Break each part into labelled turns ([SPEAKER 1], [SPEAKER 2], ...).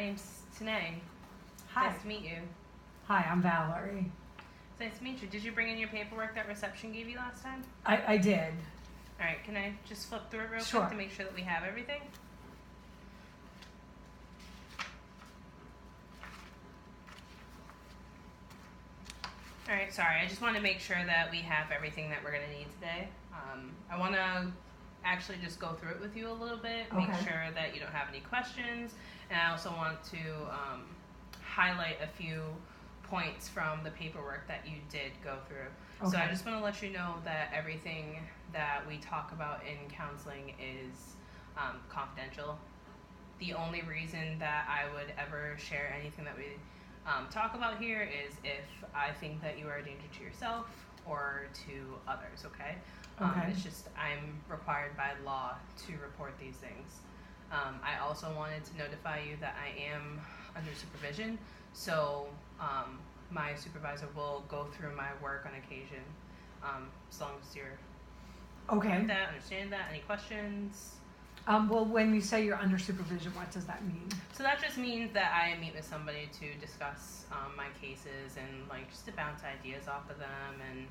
[SPEAKER 1] name's Tanae.
[SPEAKER 2] Hi.
[SPEAKER 1] Nice to meet you.
[SPEAKER 2] Hi, I'm Valerie.
[SPEAKER 1] It's nice to meet you. Did you bring in your paperwork that reception gave you last time?
[SPEAKER 2] I did.
[SPEAKER 1] All right, can I just flip through it real
[SPEAKER 2] Sure.
[SPEAKER 1] quick to make sure that we have everything? All right, sorry. I just want to make sure that we have everything that we're going to need today. I want to actually just go through it with you a little bit, make
[SPEAKER 2] Okay.
[SPEAKER 1] sure that you don't have any questions, and I also want to highlight a few points from the paperwork that you did go through. So I
[SPEAKER 2] Okay.
[SPEAKER 1] just want to let you know that everything that we talk about in counseling is confidential. The only reason that I would ever share anything that we talk about here is if I think that you are a danger to yourself or to others, okay?
[SPEAKER 2] Okay.
[SPEAKER 1] It's just I'm required by law to report these things. I also wanted to notify you that I am under supervision, so my supervisor will go through my work on occasion, as long as you're
[SPEAKER 2] Okay.
[SPEAKER 1] with that, understand that. Any questions?
[SPEAKER 2] Well, when you say you're under supervision, what does that mean?
[SPEAKER 1] So that just means that I meet with somebody to discuss my cases and like just to bounce ideas off of them and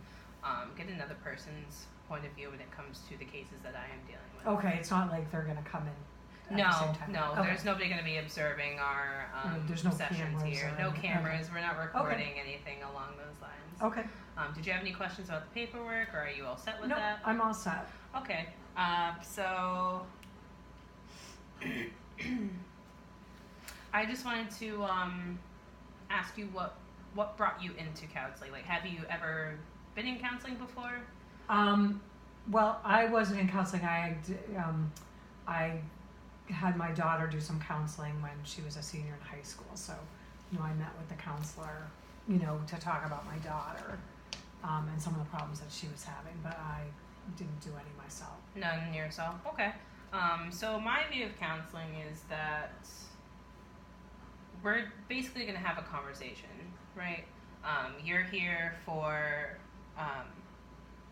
[SPEAKER 1] get another person's point of view when it comes to the cases that I am dealing with.
[SPEAKER 2] Okay, it's not like they're gonna come in at the same time.
[SPEAKER 1] No,
[SPEAKER 2] Okay.
[SPEAKER 1] there's nobody going to be observing our
[SPEAKER 2] There's no
[SPEAKER 1] sessions
[SPEAKER 2] cameras
[SPEAKER 1] here.
[SPEAKER 2] or
[SPEAKER 1] No
[SPEAKER 2] anything.
[SPEAKER 1] cameras. We're not recording anything along those lines.
[SPEAKER 2] Okay.
[SPEAKER 1] Did you have any questions about the paperwork, or are you all set with
[SPEAKER 2] No,
[SPEAKER 1] that?
[SPEAKER 2] I'm all set.
[SPEAKER 1] Okay. So I just wanted to ask you what brought you into counseling. Like, have you ever been in counseling before?
[SPEAKER 2] Well, I wasn't in counseling. I had my daughter do some counseling when she was a senior in high school. So, I met with the counselor, to talk about my daughter and some of the problems that she was having. But I didn't do any myself.
[SPEAKER 1] None yourself. Okay. So my view of counseling is that we're basically going to have a conversation, right? You're here for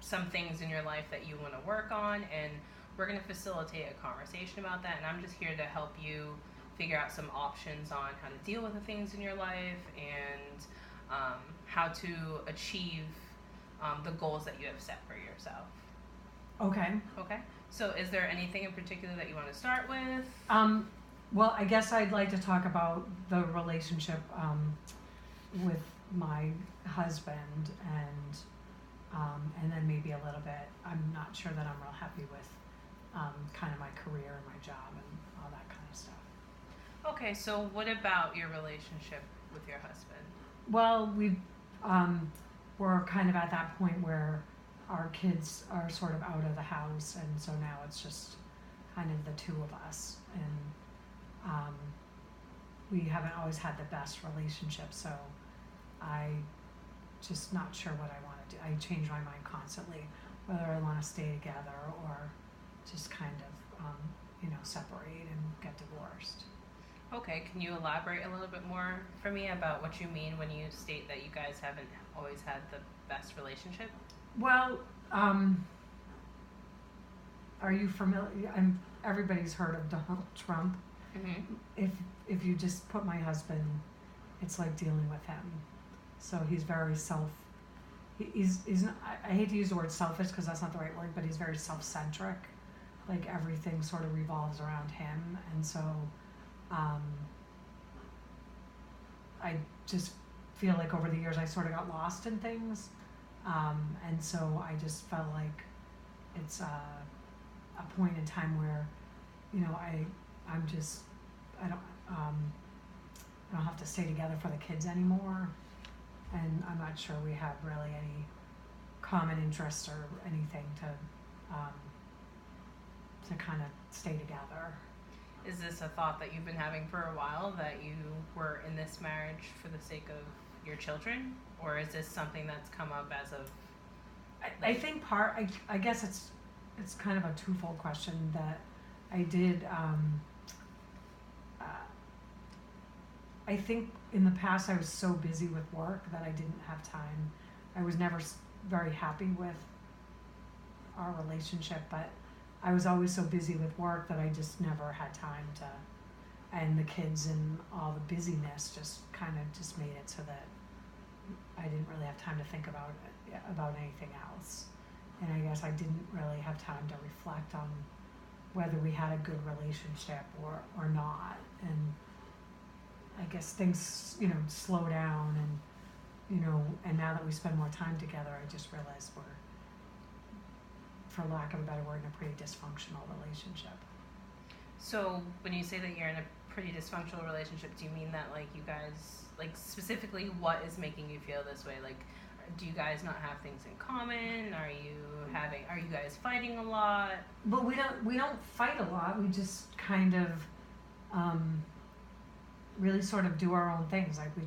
[SPEAKER 1] some things in your life that you want to work on, and we're going to facilitate a conversation about that. And I'm just here to help you figure out some options on how to deal with the things in your life and how to achieve the goals that you have set for yourself.
[SPEAKER 2] Okay.
[SPEAKER 1] Okay. So is there anything in particular that you want to start with?
[SPEAKER 2] Well, I guess I'd like to talk about the relationship with my husband and then maybe a little bit. I'm not sure that I'm real happy with kind of my career and my job and all that kind of stuff.
[SPEAKER 1] Okay, so what about your relationship with your husband?
[SPEAKER 2] Well, we're kind of at that point where our kids are sort of out of the house, and so now it's just kind of the two of us, and we haven't always had the best relationship, so I just not sure what I want to do. I change my mind constantly whether I want to stay together or just kind of separate and get divorced.
[SPEAKER 1] Okay, can you elaborate a little bit more for me about what you mean when you state that you guys haven't always had the best relationship?
[SPEAKER 2] Well, are you familiar? Everybody's heard of Donald Trump.
[SPEAKER 1] Mm-hmm.
[SPEAKER 2] If you just put my husband, it's like dealing with him. So he's very he's not, I hate to use the word selfish because that's not the right word, but he's very self-centric. Like everything sort of revolves around him, and so I just feel like over the years I sort of got lost in things, and so I just felt like it's a point in time where I don't have to stay together for the kids anymore, and I'm not sure we have really any common interests or anything to kind of stay together.
[SPEAKER 1] Is this a thought that you've been having for a while, that you were in this marriage for the sake of your children, or is this something that's come up as of?
[SPEAKER 2] I think I guess it's kind of a twofold question that I did. I think in the past I was so busy with work that I didn't have time. I was never very happy with our relationship, but I was always so busy with work that I just never had time to and the kids and all the busyness just kind of just made it so that I didn't really have time to think about anything else. And I guess I didn't really have time to reflect on whether we had a good relationship or not. And I guess things, slow down and now that we spend more time together, I just realized we're, for lack of a better word, in a pretty dysfunctional relationship.
[SPEAKER 1] So when you say that you're in a pretty dysfunctional relationship, do you mean that like you guys, like specifically what is making you feel this way? Like, do you guys not have things in common? Are you guys fighting a lot?
[SPEAKER 2] But we don't fight a lot. We just kind of really sort of do our own things. Like we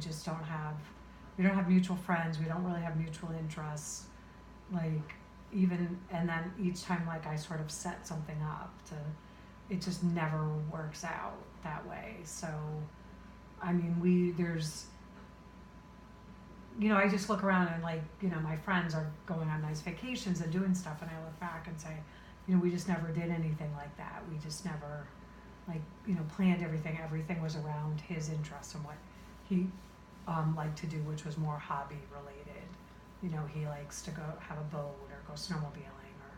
[SPEAKER 2] don't have mutual friends. We don't really have mutual interests. Like and then each time like I sort of set something up it just never works out that way. So, I mean, I just look around and like, my friends are going on nice vacations and doing stuff, and I look back and say, we just never did anything like that. We just never, like, planned everything. Everything was around his interests and what he liked to do, which was more hobby related. He likes to go have a boat or go snowmobiling or,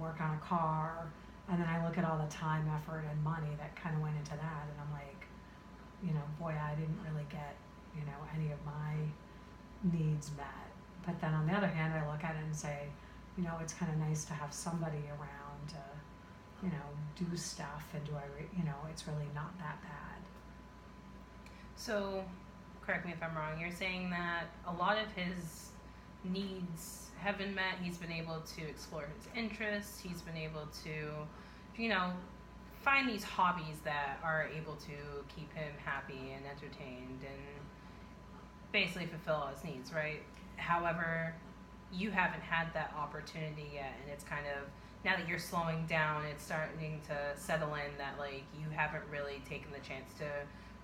[SPEAKER 2] work on a car. And then I look at all the time, effort, and money that kind of went into that, and I'm like, boy, I didn't really get, any of my needs met. But then on the other hand, I look at it and say, it's kind of nice to have somebody around to, do stuff, and it's really not that bad.
[SPEAKER 1] So, correct me if I'm wrong, you're saying that a lot of his needs have been met. He's been able to explore his interests. He's been able to, find these hobbies that are able to keep him happy and entertained and basically fulfill all his needs, right? However, you haven't had that opportunity yet, and it's kind of, now that you're slowing down, it's starting to settle in that like you haven't really taken the chance to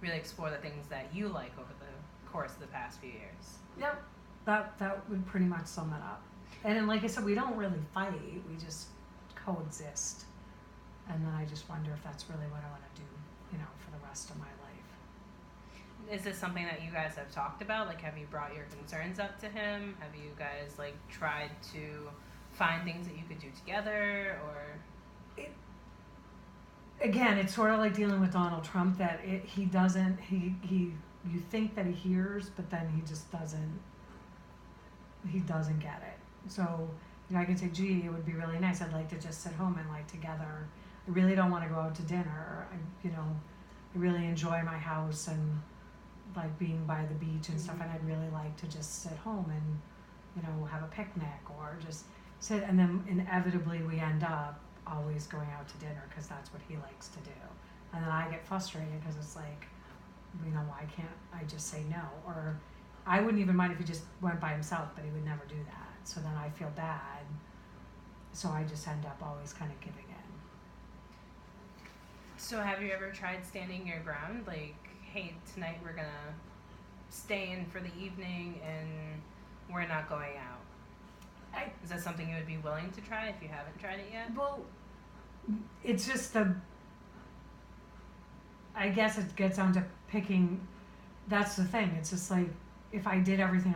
[SPEAKER 1] really explore the things that you like over the course of the past few years.
[SPEAKER 2] Yep, that would pretty much sum it up. And then, like I said, we don't really fight, we just coexist. And then I just wonder if that's really what I want to do, for the rest of my life.
[SPEAKER 1] Is this something that you guys have talked about? Like, have you brought your concerns up to him? Have you guys, like, tried to find things that you could do together, or?
[SPEAKER 2] Again, it's sort of like dealing with Donald Trump, that he doesn't, you think that he hears, but then he just doesn't get it. So, I can say, gee, it would be really nice. I'd like to just sit home and like together. I really don't want to go out to dinner. I really enjoy my house and like being by the beach and stuff. And I'd really like to just sit home and, have a picnic or just sit. And then inevitably we end up always going out to dinner because that's what he likes to do. And then I get frustrated because it's like, why can't I just say no? Or I wouldn't even mind if he just went by himself, but he would never do that. So then I feel bad. So I just end up always kind of giving in.
[SPEAKER 1] So have you ever tried standing your ground? Like, hey, tonight we're gonna stay in for the evening and we're not going out. Is that something you would be willing to try if you haven't tried it yet?
[SPEAKER 2] Well, it's just I guess it gets down to picking. That's the thing. It's just like, if I did everything